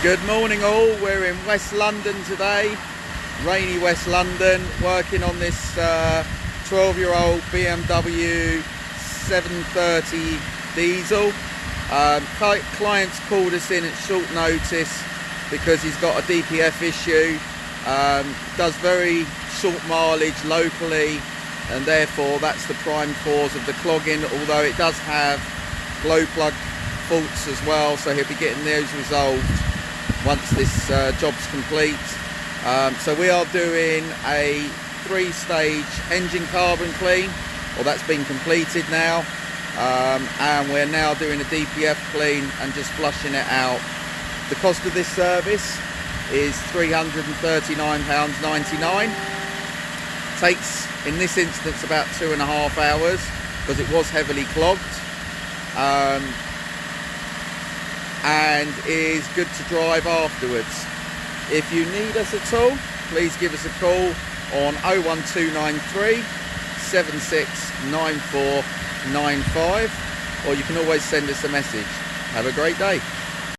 Good morning all, we're in West London today, rainy West London, working on this 12-year-old BMW 730 diesel. Client's called us in at short notice because he's got a DPF issue, does very short mileage locally, and therefore that's the prime cause of the clogging, although it does have glow plug faults as well, so he'll be getting those resolved once this job's complete. So we are doing a 3-stage engine carbon clean, or that's been completed now, and we're now doing a DPF clean and just flushing it out. The cost of this service is £339.99. Takes, in this instance, about 2.5 hours because it was heavily clogged. And is good to drive afterwards. If you need us at all, please give us a call on 01293 769495, or you can always send us a message. Have a great day.